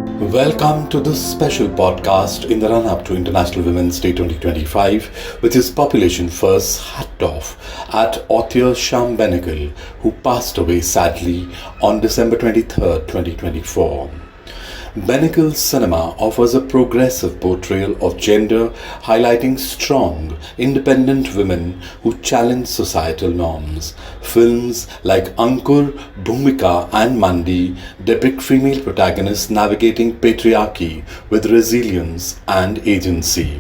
Welcome to this special podcast in the run up to International Women's Day 2025, which is Population First Hat Off at author Shyam Benegal, who passed away sadly on December 23rd, 2024. Benegal's cinema offers a progressive portrayal of gender, highlighting strong, independent women who challenge societal norms. Films like Ankur, Bhumika, and Mandi depict female protagonists navigating patriarchy with resilience and agency.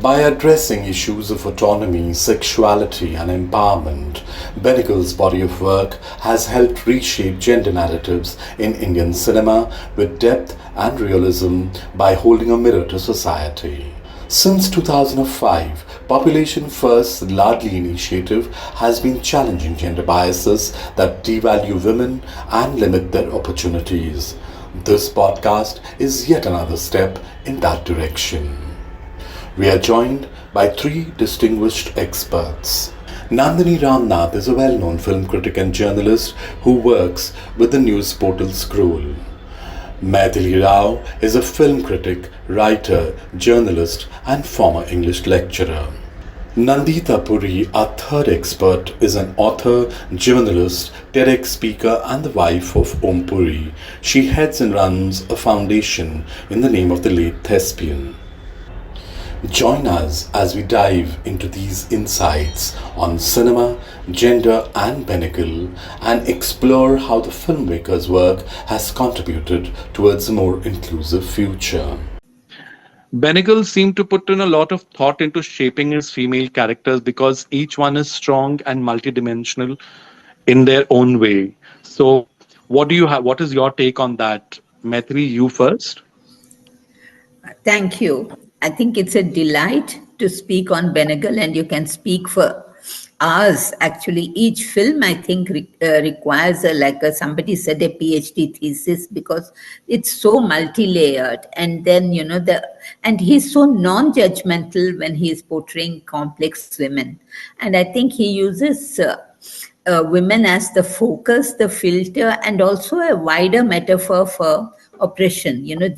By addressing issues of autonomy, sexuality, and empowerment, Benegal's body of work has helped reshape gender narratives in Indian cinema with depth and realism by holding a mirror to society. Since 2005, Population First's Ladli initiative has been challenging gender biases that devalue women and limit their opportunities. This podcast is yet another step in that direction. We are joined by three distinguished experts. Nandini Ramnath is a well-known film critic and journalist who works with the news portal Scroll. Maithili Rao is a film critic, writer, journalist and former English lecturer. Nandita Puri, our third expert, is an author, journalist, TEDx speaker and the wife of Om Puri. She heads and runs a foundation in the name of the late thespian. Join us as we dive into these insights on cinema, gender, and Benegal and explore how the filmmaker's work has contributed towards a more inclusive future. Benegal seemed to put in a lot of thought into shaping his female characters because each one is strong and multidimensional in their own way. So, what do you have? What is your take on that? Maitri, you first. Thank you. I think it's a delight to speak on Benegal, and you can speak for hours. Actually, each film I think requires somebody said a PhD thesis because it's so multi-layered, and then and he's so non-judgmental when he's portraying complex women, and I think he uses. Women as the focus, the filter, and also a wider metaphor for oppression, general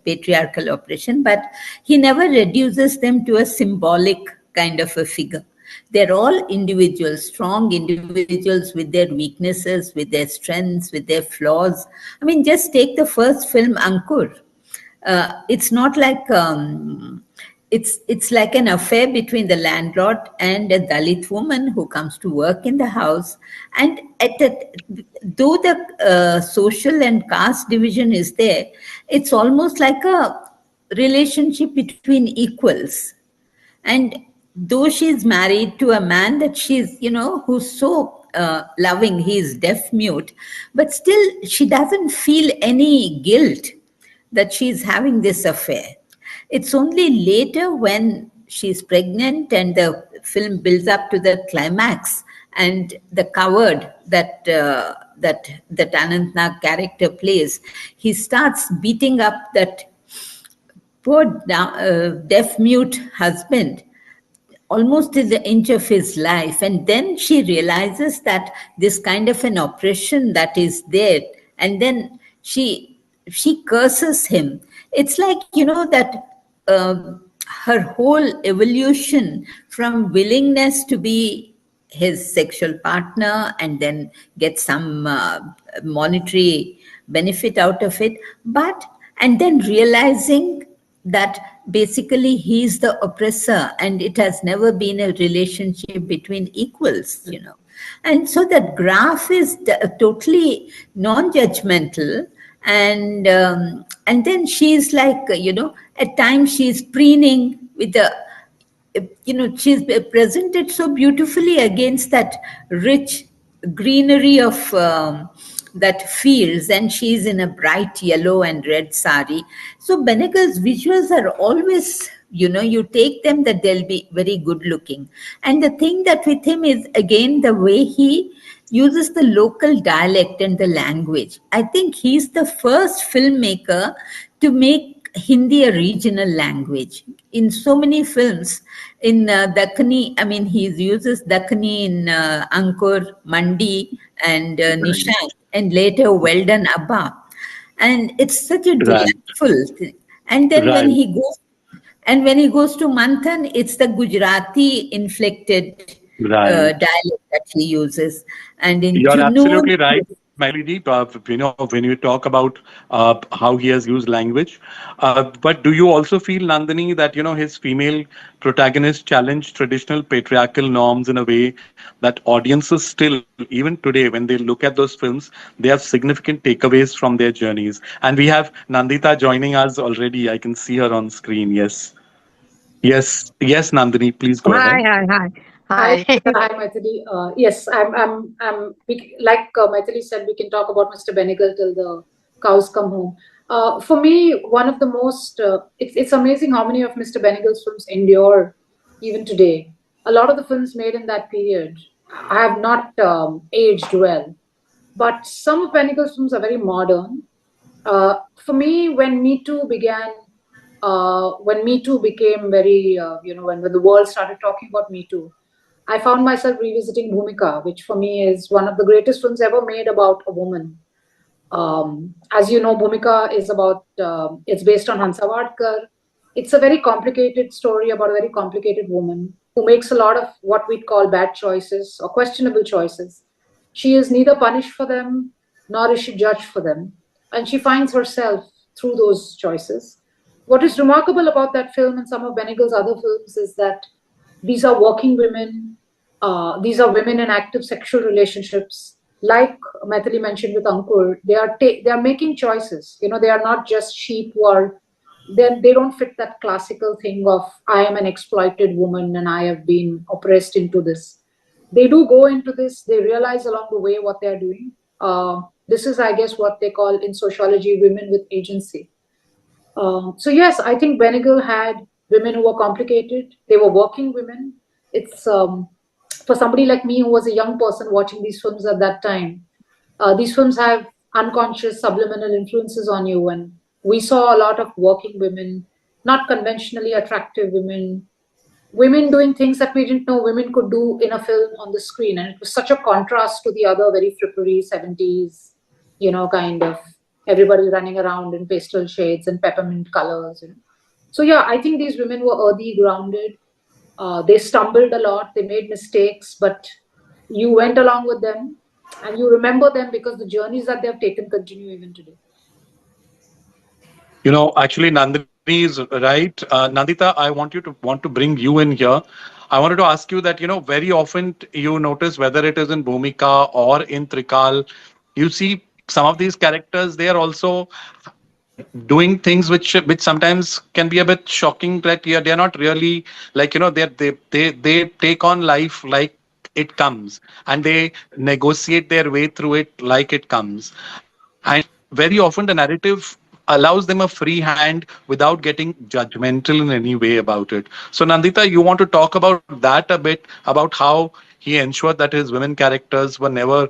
patriarchal oppression, but he never reduces them to a symbolic kind of a figure. They're all individuals, strong individuals with their weaknesses, with their strengths, with their flaws. I mean, just take the first film, Ankur. It's not like it's like an affair between the landlord and a Dalit woman who comes to work in the house. And though the social and caste division is there, it's almost like a relationship between equals. And though she's married to a man that she's, who's so loving, he's deaf mute, but still she doesn't feel any guilt that she's having this affair. It's only later when she's pregnant and the film builds up to the climax and the coward that Anant Nag character plays, he starts beating up that poor deaf mute husband almost to the inch of his life. And then she realizes that this kind of an oppression that is there, and then she curses him. It's like, that her whole evolution from willingness to be his sexual partner and then get some monetary benefit out of it, and then realizing that basically he's the oppressor and it has never been a relationship between equals. And so that graph is totally non-judgmental. And then she's like, at times she's preening with she's presented so beautifully against that rich greenery of that fields, and she's in a bright yellow and red sari. So Benegal's visuals are always, you take them that they'll be very good looking. And the thing that with him is, again, the way he uses the local dialect and the language. I think he's the first filmmaker to make Hindi a regional language. In so many films, in Dakkani, I mean, he uses Dakkani in Ankur, Mandi, and Nishant, and later Well Done Abba. and it's such a Right. delightful thing. And then Right. when he goes to Manthan, it's the Gujarati inflected Right. dialect that he uses, and in You're Junoon, absolutely right, Mailidi. When you talk about how he has used language, but do you also feel, Nandini, that his female protagonists challenge traditional patriarchal norms in a way that audiences still, even today, when they look at those films, they have significant takeaways from their journeys. And we have Nandita joining us already. I can see her on screen. Yes, yes, yes, Nandini. Please go Hi, ahead. hi, hi. Hi, Hi. Bhumika. Hi, Maithili. Yes, like Maithili said, we can talk about Mr. Benegal till the cows come home. For me, one of the most, it's amazing how many of Mr. Benegal's films endure even today. A lot of the films made in that period have not aged well, but some of Benegal's films are very modern. For me, when Me Too became very, when the world started talking about Me Too, I found myself revisiting Bhumika, which for me is one of the greatest films ever made about a woman. As you know, Bhumika is it's based on Hansa Vadkar. It's a very complicated story about a very complicated woman who makes a lot of what we'd call bad choices or questionable choices. She is neither punished for them nor is she judged for them. And she finds herself through those choices. What is remarkable about that film and some of Benegal's other films is that these are working women. These are women in active sexual relationships. Like Maithili mentioned with Ankur, they are making choices. They are not just sheep who are. They don't fit that classical thing of I am an exploited woman and I have been oppressed into this. They do go into this. They realize along the way what they are doing. This is, I guess, what they call in sociology women with agency. So yes, I think Benegal had women who were complicated. They were working women. It's for somebody like me who was a young person watching these films at that time. These films have unconscious subliminal influences on you, and we saw a lot of working women, not conventionally attractive women doing things that we didn't know women could do in a film on the screen, and it was such a contrast to the other very frippery 70s, kind of everybody running around in pastel shades and peppermint colors. So yeah, I think these women were earthy, grounded. They stumbled a lot, they made mistakes, but you went along with them and you remember them because the journeys that they've taken continue even today. Actually, Nandini is right. Nandita, I want to bring you in here. I wanted to ask you that very often you notice whether it is in Bhumika or in Trikal, you see some of these characters. They are also doing things which sometimes can be a bit shocking. That yeah, they're not really like they take on life like it comes, and they negotiate their way through it like it comes. And very often the narrative allows them a free hand without getting judgmental in any way about it. So Nandita, you want to talk about that a bit, about how he ensured that his women characters were never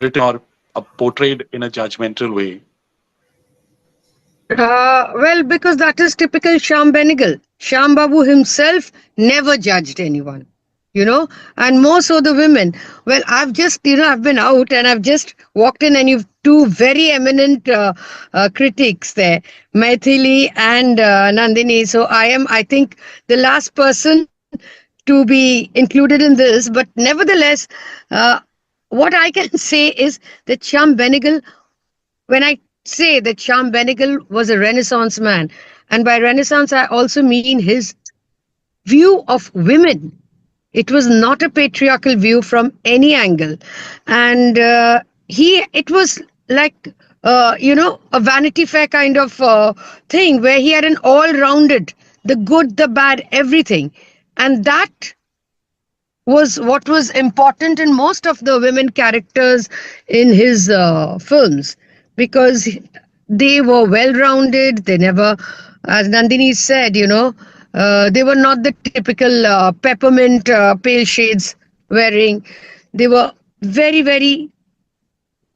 written or portrayed in a judgmental way. Well, because that is typical Shyam Benegal. Shyam Babu himself never judged anyone, and more so the women. Well, I've just, I've been out and I've just walked in, and you've two very eminent critics there, Maithili and Nandini. So I think, the last person to be included in this, but nevertheless, uh, what I can say is that Shyam Benegal, when I say that Shyam Benegal was a Renaissance man, and by Renaissance I also mean his view of women. It was not a patriarchal view from any angle, and it was like a Vanity Fair kind of thing where he had an all-rounded, the good, the bad, everything, and that was what was important in most of the women characters in his films, because they were well rounded. They never, as Nandini said, they were not the typical peppermint pale shades wearing. They were very, very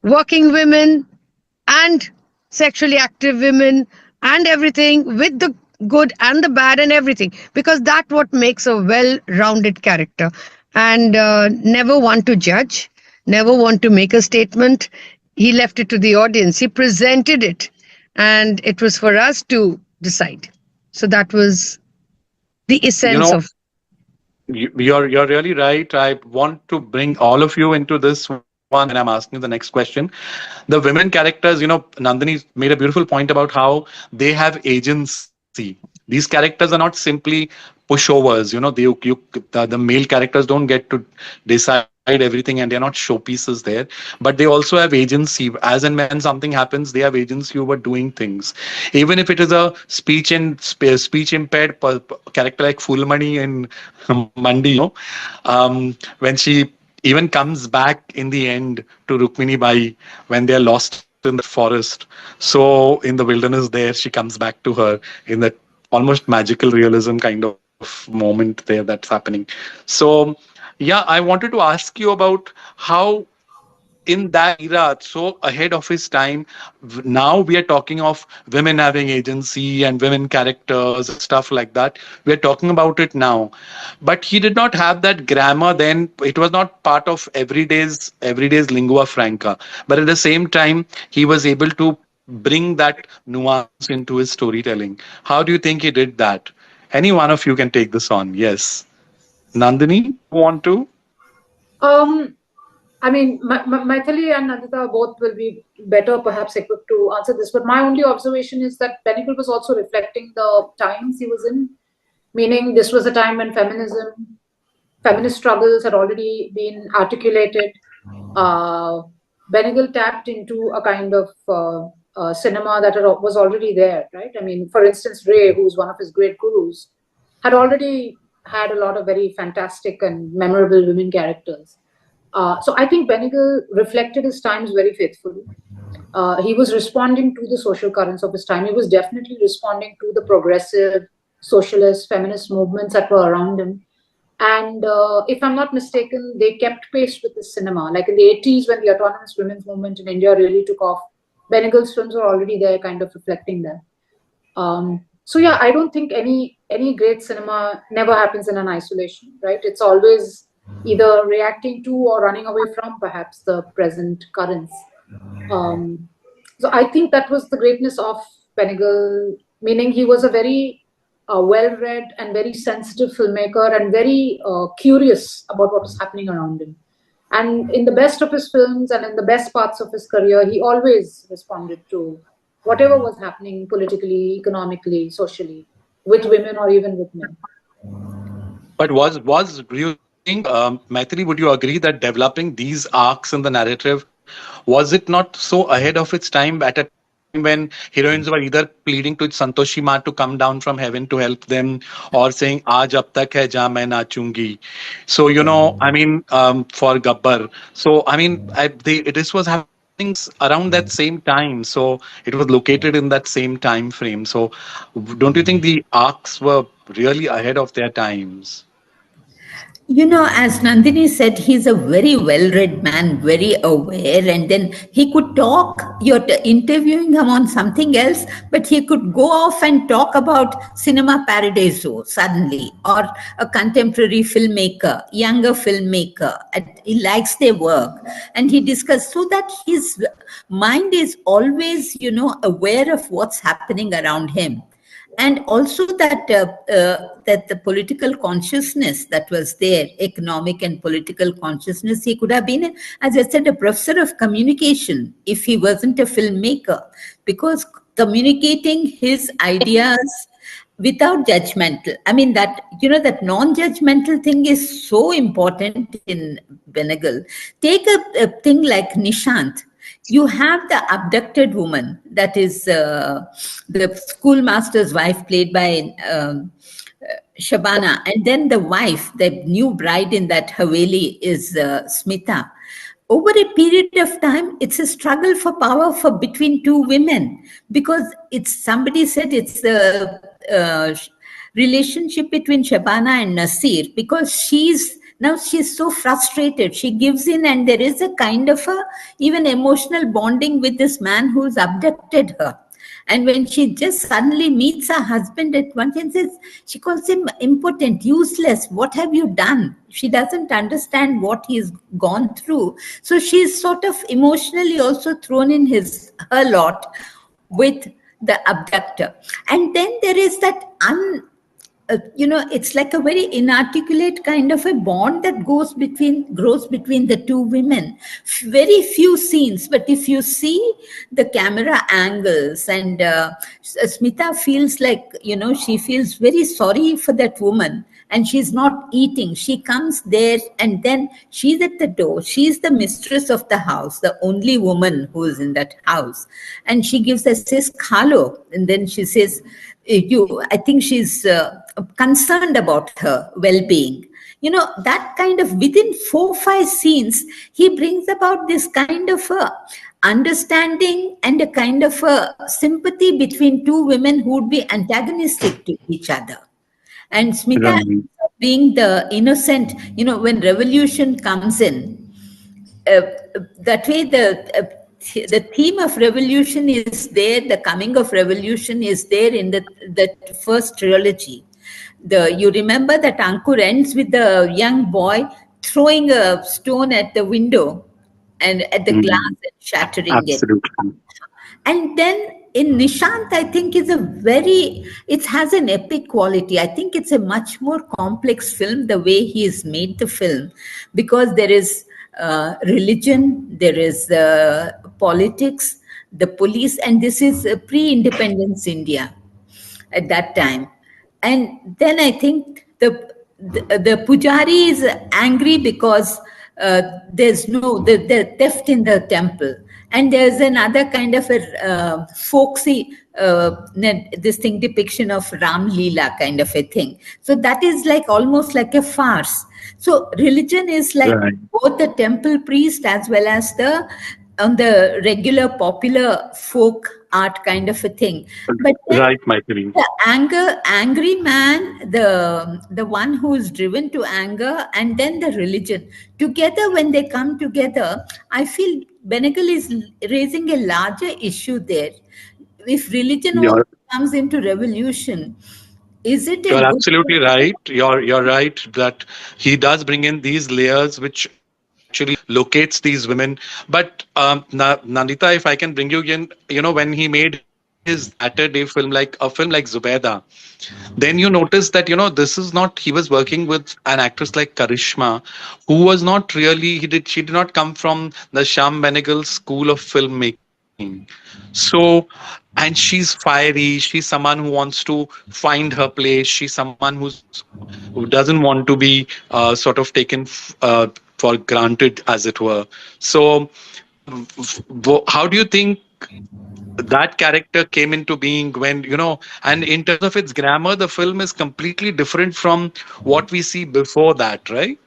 working women and sexually active women and everything, with the good and the bad and everything, because that what makes a well-rounded character. And never want to judge, never want to make a statement. He left it to the audience. He presented it and it was for us to decide. So that was the You essence know, of. you're really right. I want to bring all of you into this one when I'm asking the next question. The women characters, Nandini made a beautiful point about how they have agency. These characters are not simply pushovers. The male characters don't get to decide everything, and they're not showpieces there. But they also have agency. As and when something happens, they have agency over doing things. Even if it is a speech impaired character like Fulmani in Mandi, when she even comes back in the end to Rukmini Bai when they're lost in that forest. So in the wilderness there, she comes back to her in that almost magical realism kind of moment there that's happening. So yeah, I wanted to ask you about how in that era, so ahead of his time, now we are talking of women having agency and women characters and stuff like that. We are talking about it now, but he did not have that grammar then. It was not part of everyday's lingua franca, but at the same time he was able to bring that nuance into his storytelling. How do you think he did that? Any one of you can take this on. Yes, Nandini, you want to? Um, I mean, Maithili and Nandita both will be better, perhaps, equipped to answer this. But my only observation is that Benegal was also reflecting the times he was in, meaning this was a time when feminist struggles had already been articulated. Benegal tapped into a kind of cinema that was already there, right? I mean, for instance, Ray, who was one of his great gurus, had already had a lot of very fantastic and memorable women characters. So I think Benegal reflected his times very faithfully. He was responding to the social currents of his time. He was definitely responding to the progressive, socialist, feminist movements that were around him. And if I'm not mistaken, they kept pace with the cinema. Like in the 80s, when the autonomous women's movement in India really took off, Benegal's films were already there, kind of reflecting that. So yeah, I don't think any great cinema never happens in an isolation, right? It's always either reacting to or running away from perhaps the present currents. So I think that was the greatness of Benegal, meaning he was a very well-read and very sensitive filmmaker and very curious about what was happening around him. And in the best of his films and in the best parts of his career, he always responded to whatever was happening politically, economically, socially, with women or even with men. But do you think, Maithili, would you agree that developing these arcs in the narrative, was it not so ahead of its time at a time when heroines were either pleading to Santoshi Ma to come down from heaven to help them, or saying "Aaj ab tak hai ja main nachungi." So I mean, for Gabbar. So I mean, this was happening around that same time. So it was located in that same time frame. So don't you think the arcs were really ahead of their times? As Nandini said, he's a very well read man, very aware, and then he could talk. You're interviewing him on something else, but he could go off and talk about Cinema Paradiso suddenly, or a contemporary filmmaker, younger filmmaker. He likes their work, and he discussed so that his mind is always, aware of what's happening around him, and also that the political consciousness that was there, economic and political consciousness. He could have been, as I said, a professor of communication if he wasn't a filmmaker, because communicating his ideas without judgmental, I mean, that non-judgmental thing is so important in Benegal. Take a thing like Nishant. You have the abducted woman, that is the schoolmaster's wife, played by Shabana, and then the wife, the new bride in that Haveli, is Smita. Over a period of time, it's a struggle for power for between two women, because somebody said it's the relationship between Shabana and Nasir, because she's so frustrated. She gives in, and there is a kind of even emotional bonding with this man who's abducted her. And when she just suddenly meets her husband at one time, she calls him impotent, useless. What have you done? She doesn't understand what he's gone through. So she's sort of emotionally also thrown in her lot with the abductor. And then there is that it's like a very inarticulate kind of a bond that grows between the two women. Very few scenes, but if you see the camera angles, and Smita feels like, she feels very sorry for that woman, and she's not eating. She comes there, and then she's at the door. She's the mistress of the house, the only woman who is in that house. And she says, "Khalo," and then she says, I think she's concerned about her well-being. That kind of, within 4-5 scenes, he brings about this kind of understanding and a kind of sympathy between two women who would be antagonistic to each other. And Smita, Right. being the innocent, when revolution comes in, that way the theme of revolution is there, the coming of revolution is there in the first trilogy. You remember that Ankur ends with the young boy throwing a stone at the window and at the glass and shattering it. Absolutely. And then in Nishant, I think it has an epic quality. I think it's a much more complex film, the way he has made the film, because there is religion, there is politics, the police, and this is pre-independence India at that time. And then I think the pujari is angry because there's the theft in the temple, and there's another kind of a folksy depiction of Ram Leela kind of a thing. So that is like almost like a farce. So religion is like Right. both the temple priest as well as the regular popular folk art kind of a thing. But then Right, Michael. the angry man, the one who is driven to anger, and then the religion together, when they come together, I feel Benegal is raising a larger issue there. If religion also You're comes into revolution, is it a you're good absolutely right. You're right that he does bring in these layers which actually locates these women. But Nandita, if I can bring you in, when he made his latter day film, like a film like Zubaida, then you notice that this is not, he was working with an actress like Karishma, who was not really, she did not come from the Shyam Benegal school of filmmaking. So, and she's fiery, she's someone who wants to find her place, she's someone who doesn't want to be sort of taken for granted, as it were. So how do you think that character came into being, when and in terms of its grammar, the film is completely different from what we see before that, right?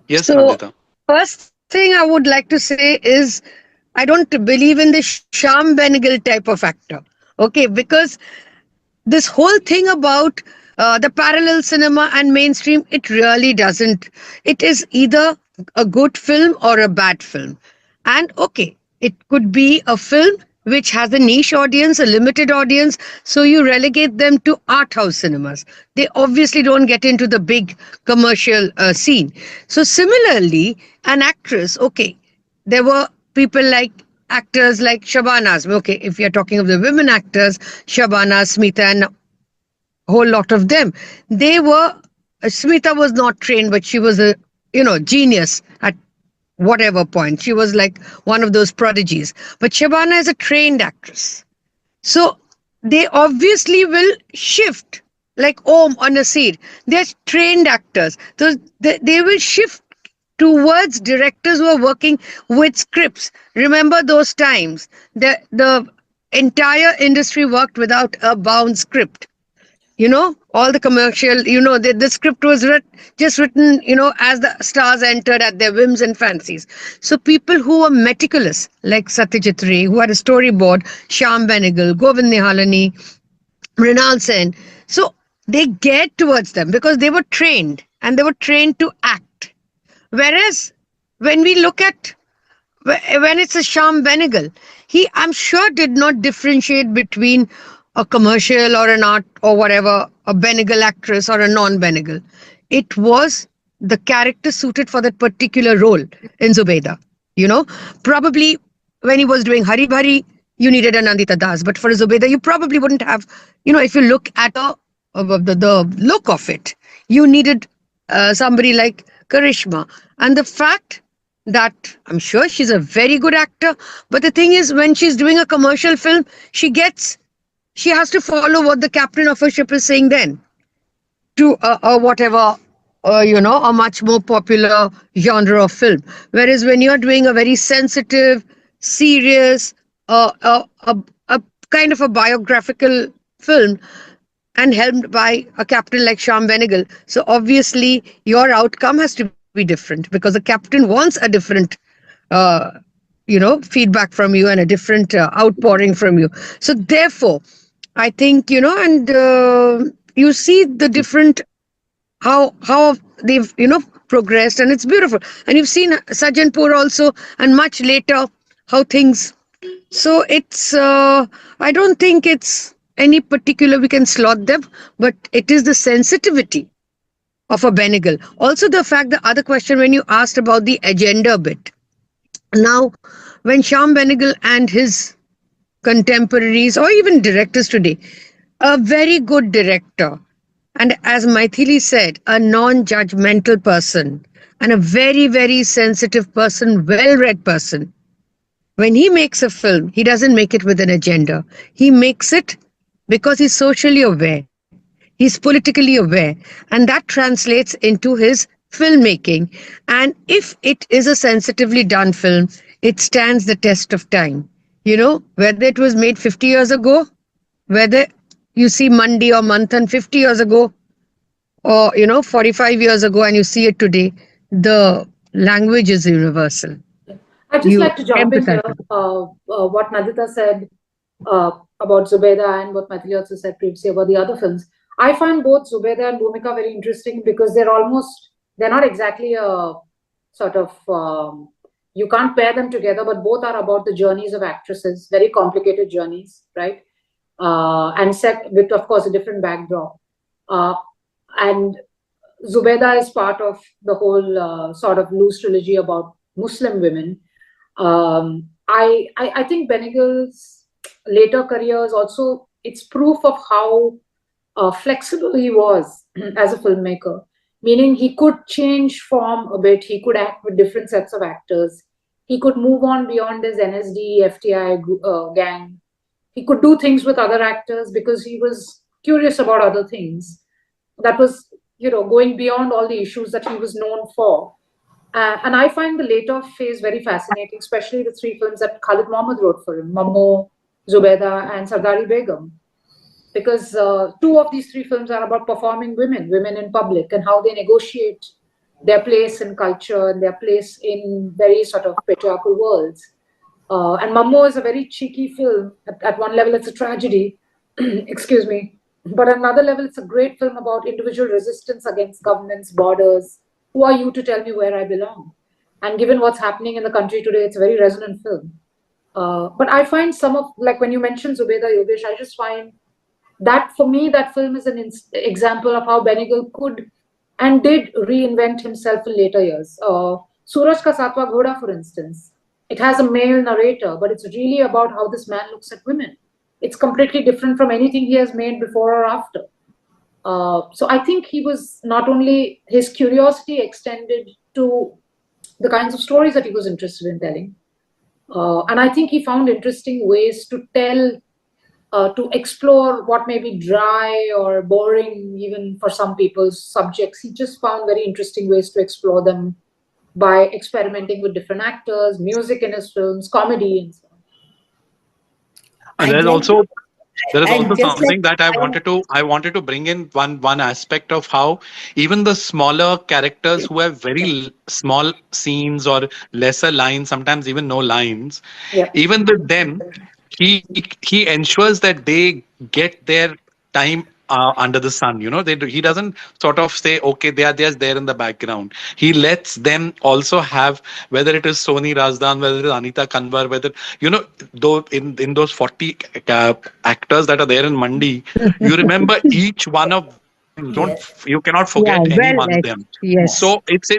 Yes, So, Nandita. first thing I would like to say is I don't believe in the Shyam Benegal type of actor. Okay, because this whole thing about the parallel cinema and mainstream, it really doesn't. It is either a good film or a bad film. And okay, it could be a film which has a niche audience, a limited audience, so you relegate them to art house cinemas. They obviously don't get into the big commercial scene. So similarly, an actress, okay, there were people like actors like Shabana's. Okay, if you're talking of the women actors, Shabana, Smita, and whole lot of them, they were, Smita was not trained, but she was a genius at whatever point. She was like one of those prodigies, but Shabana is a trained actress, so they obviously will shift, like Om or Nasir. They're trained actors, so they will shift towards directors who are working with scripts. Remember those times, the entire industry worked without a bound script. All the commercial, the script was just written, as the stars entered at their whims and fancies. So people who were meticulous, like Satyajit Ray, who had a storyboard, Shyam Benegal, Govind Nihalani, Mrinal Sen. So they get towards them because they were trained, and they were trained to act. Whereas when we look at, when it's a Shyam Benegal, he, I'm sure, did not differentiate between a commercial or an art or whatever, a Benegal actress or a non-Benegal. It was the character suited for that particular role in Zubaida. Probably when he was doing Hari Bhari, you needed a Nandita Das. But for a Zubeda, you probably wouldn't have, if you look at the look of it, you needed somebody like Karishma. And the fact that I'm sure she's a very good actor, but the thing is, when she's doing a commercial film, she has to follow what the captain of her ship is saying then to whatever, a much more popular genre of film. Whereas when you're doing a very sensitive, serious, a kind of a biographical film and helmed by a captain like Shyam Benegal, so obviously your outcome has to be different because the captain wants a different uh, feedback from you and a different outpouring from you. So therefore, I think, and you see the different how they've progressed, and it's beautiful. And you've seen Sajanpur also, and much later how things. So it's I don't think it's any particular we can slot them, but it is the sensitivity of a Benegal. Also, the fact, the other question when you asked about the agenda bit. Now, when Shyam Benegal and his contemporaries or even directors today, a very good director, and as Maithili said, a non-judgmental person and a very, very sensitive person, well-read person. When he makes a film, he doesn't make it with an agenda. He makes it because he's socially aware. He's politically aware. And that translates into his filmmaking. And if it is a sensitively done film, it stands the test of time. Whether it was made 50 years ago, whether you see Mandi or Manthan 50 years ago, or 45 years ago, and you see it today, the language is universal. I'd just like to jump in here. What Nandita said about Zubeda and what Maithili also said previously about the other films. I find both Zubeda and Bhumika very interesting because they're not exactly a sort of, you can't pair them together, but both are about the journeys of actresses, very complicated journeys, right? And set with, of course, a different backdrop. And Zubeda is part of the whole sort of loose trilogy about Muslim women. I think Benegal's later career is also, it's proof of how flexible he was as a filmmaker, meaning he could change form a bit, he could act with different sets of actors, he could move on beyond his NSD, FTI gang, he could do things with other actors because he was curious about other things. That was, going beyond all the issues that he was known for. And I find the later phase very fascinating, especially the 3 films that Khalid Mohammed wrote for him, Mammo, Zubeda, and Sardari Begum. Because 2 of these 3 films are about performing women in public, and how they negotiate their place in culture and their place in very sort of patriarchal worlds. And Mammo is a very cheeky film. At one level, it's a tragedy, excuse me. But at another level, it's a great film about individual resistance against governments, borders. Who are you to tell me where I belong? And given what's happening in the country today, it's a very resonant film. But I find some of, like when you mentioned Zubeda Yogesh, I just find that for me, that film is an example of how Benegal could and did reinvent himself in later years. Suraj Ka Satwa Ghoda, for instance, it has a male narrator, but it's really about how this man looks at women. It's completely different from anything he has made before or after. So I think he was not only, his curiosity extended to the kinds of stories that he was interested in telling. And I think he found interesting ways to tell, to explore what may be dry or boring, even for some people's subjects. He just found very interesting ways to explore them by experimenting with different actors, music in his films, comedy, and so on. And there is also something that I wanted to bring in one aspect of how even the smaller characters who have very small scenes or lesser lines, sometimes even no lines, even with them, he ensures that they get their time under the sun. He doesn't sort of say, okay, they are just there in the background. He lets them also have, whether it is Soni Razdan, whether it is Anita Kanwar, whether though in those 40 actors that are there in Mandi, you remember each one of them. You cannot forget any one of them. Yes. So it's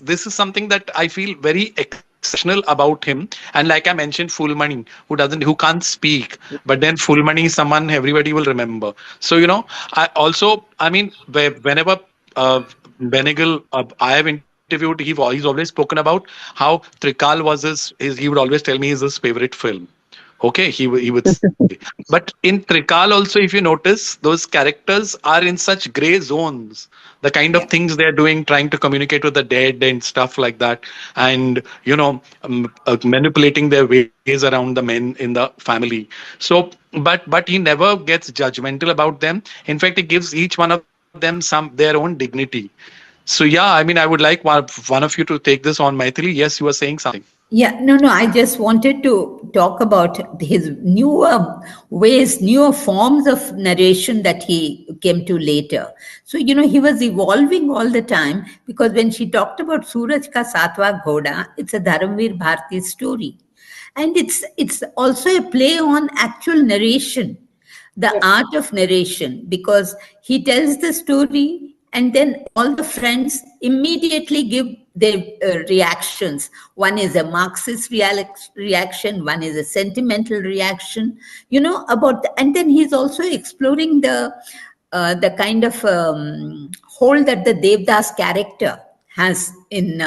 this is something that I feel very exciting exceptional about him. And like I mentioned, Fulmani, who can't speak, but then Fulmani is someone everybody will remember. So I also, I mean, whenever Benegal, I have interviewed, he's always spoken about how Trikal was his. He would always tell me is his favorite film. Okay, he would say. But in Trikal also, if you notice, those characters are in such gray zones. The kind of Yeah. things they're doing, trying to communicate with the dead and stuff like that, and manipulating their ways around the men in the family. So, but he never gets judgmental about them. In fact, he gives each one of them their own dignity. So yeah, I mean, I would like one of you to take this on, Maithili. Yes, you were saying something. Yeah, no, no. I just wanted to talk about his newer ways, newer forms of narration that he came to later. So, he was evolving all the time because when she talked about Suraj Ka Satwa Ghoda, it's a Dharamveer Bharti story. And it's also a play on actual narration, the Yes. art of narration, because he tells the story and then all the friends immediately give their reactions. One is a Marxist reaction, one is a sentimental reaction, about and then he's also exploring the kind of hold that the Devdas character has in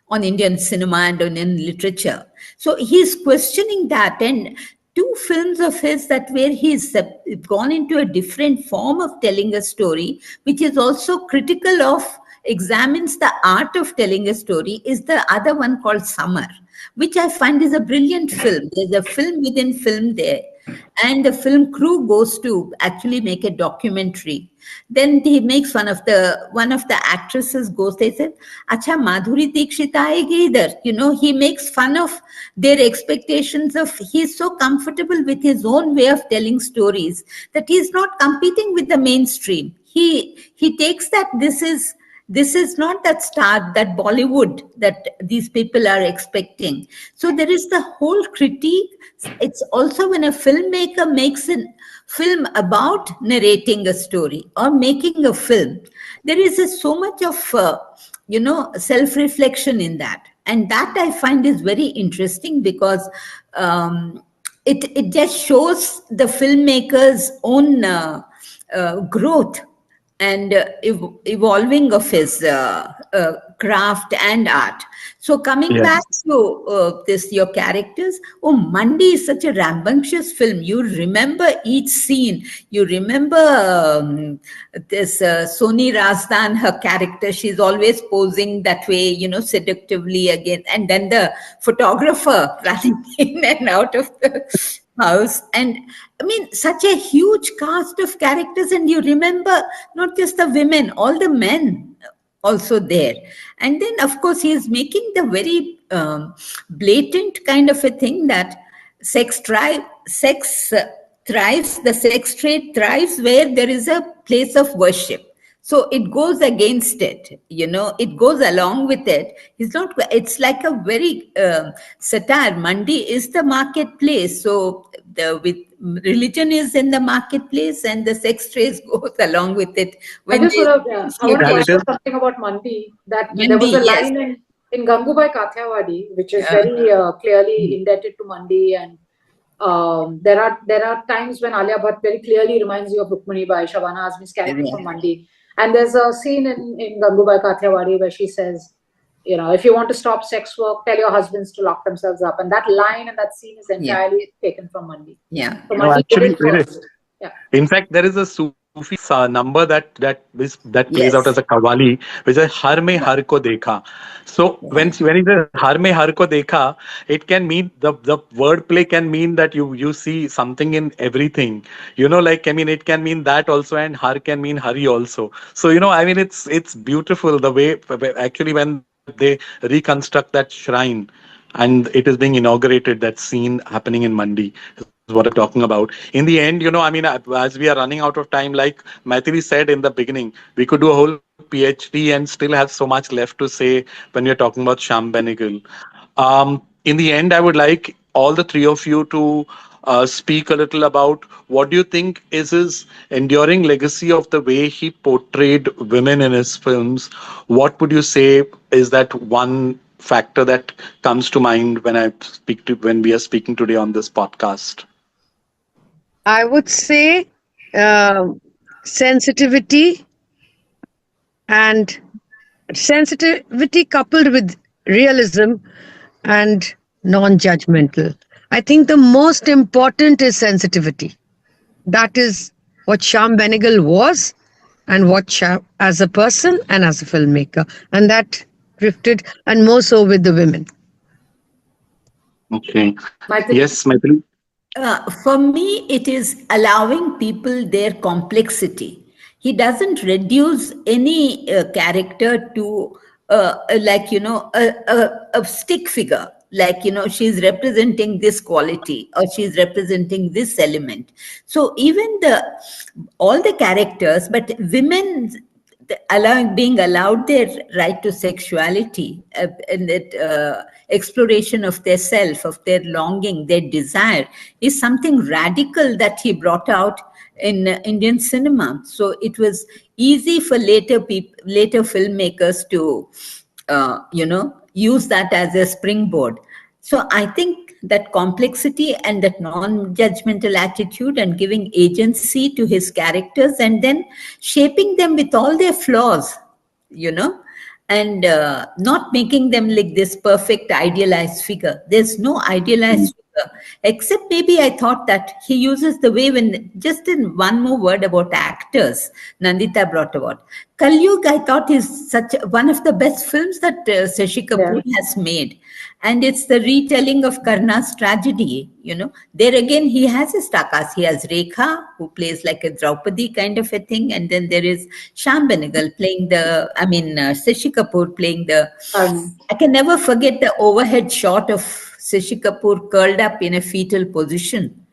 on Indian cinema and on in literature. So he's questioning that, and two films of his that where he's gone into a different form of telling a story, which is also critical of, examines the art of telling a story, is the other one called Summer, which I find is a brilliant film. There's a film within film there, and the film crew goes to actually make a documentary. Then he makes one of the actresses goes, they said, acha, Madhuri Dixit aayegi idhar. He makes fun of their expectations of, he's so comfortable with his own way of telling stories that he's not competing with the mainstream. He takes that this is not that star, that Bollywood that these people are expecting. So there is the whole critique. It's also when a filmmaker makes a film about narrating a story or making a film, there is so much of self-reflection in that, and that I find is very interesting because it just shows the filmmaker's own growth and evolving of his craft and art. So coming back Yes. to this, your characters. Oh, Mandi is such a rambunctious film. You remember each scene. You remember this Soni Razdan, her character. She's always posing that way, seductively again, and then the photographer running in and out of the house. And I mean, such a huge cast of characters, and you remember not just the women, all the men also there. And then, of course, he is making the very blatant kind of a thing that sex thrives, the sex trade thrives where there is a place of worship. So it goes against it, it goes along with it. It's like a very satire. Mandi is the marketplace. So with religion is in the marketplace and the sex trade goes along with it. I When just they want to, I want to And point it associate is out something about Mandi, that there was Mandi, a yes. line in Gangubai Kathiawadi, which is Yeah. very clearly indebted to Mandi, and there are times when Alia Bhatt very clearly reminds you of Rukmani by Shabana Azmi's character from Mandi. And there's a scene in Gangubai Kathiawadi where she says, if you want to stop sex work, tell your husbands to lock themselves up. And that line and that scene is entirely taken from Mandi. Yeah. So no, Mandi did actually, it it is. first. Yeah. In fact, there is a Sufi number that plays out Yes. as a qawwali, which is "Har mein har ko dekha." So when he says "Har mein har ko dekha," it can mean the wordplay can mean that you see something in everything. Like I mean, it can mean that also, and har can mean hari also. So I mean, it's beautiful the way actually when they reconstruct that shrine and it is being inaugurated, that scene happening in Mandi is what I'm talking about. In the end, I mean, as we are running out of time, like Maithili said in the beginning, we could do a whole PhD and still have so much left to say when we're talking about Shyam Benegal. In the end, I would like all the three of you to speak a little about what do you think is his enduring legacy of the way he portrayed women in his films. What would you say is that one factor that comes to mind when we are speaking today on this podcast? I would say sensitivity, and sensitivity coupled with realism and non-judgmental. I think the most important is sensitivity. That is what Shyam Benegal was, and what Shyam as a person and as a filmmaker, and that drifted, and more so with the women. Okay. Maitri? Yes, Maitri. For me, it is allowing people their complexity. He doesn't reduce any character to, a stick figure. Like, she's representing this quality or she's representing this element. So even all the characters, but women being allowed their right to sexuality, and that exploration of their self, of their longing, their desire, is something radical that he brought out in Indian cinema. So it was easy for later filmmakers to use that as a springboard. So I think that complexity and that non-judgmental attitude and giving agency to his characters and then shaping them with all their flaws, and not making them like this perfect idealized figure. There's no idealized figure, except maybe I thought that he uses the way when, just in one more word about actors, Nandita brought about. Kalyug, I thought, is one of the best films that Shashi Kapoor has made. And it's the retelling of Karna's tragedy, There again, he has his takas. He has Rekha, who plays like a Draupadi kind of a thing. And then there is Shyam Benegal playing Shashi Kapoor playing I can never forget the overhead shot of Shashi Kapoor curled up in a fetal position.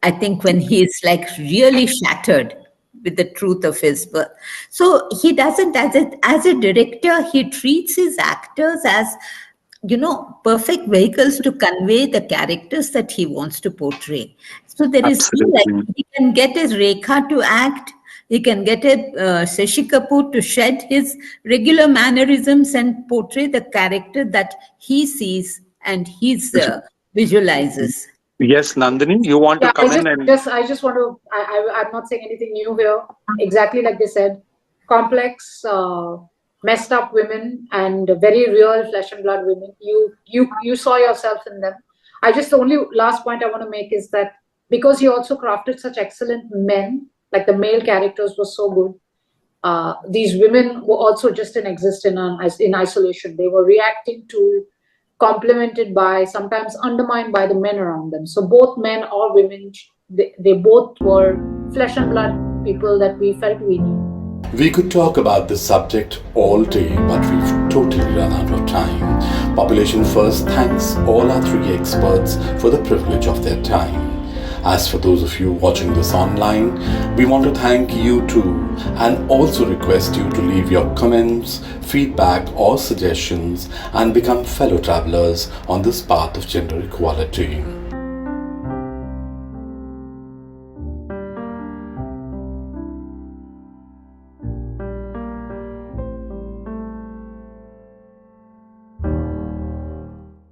I think when he's like really shattered with the truth of his birth. So he doesn't, as a director, he treats his actors as, perfect vehicles to convey the characters that he wants to portray. So there is Absolutely. he can get a Rekha to act, he can get a Shashi Kapoor to shed his regular mannerisms and portray the character that he sees and he visualizes. Yes, Nandini, you want to Yeah, come in and I just want to. I'm not saying anything new here. Exactly like they said, complex, messed up women and very real flesh and blood women. You saw yourself in them. The only last point I want to make is that because he also crafted such excellent men, like the male characters were so good. These women were also just in in isolation. They were reacting to, complemented by, sometimes undermined by the men around them. So both men or women, they both were flesh and blood people that we felt we need. We could talk about this subject all day, but we've totally run out of time. Population First thanks all our three experts for the privilege of their time. As for those of you watching this online, we want to thank you too, and also request you to leave your comments, feedback or suggestions and become fellow travelers on this path of gender equality.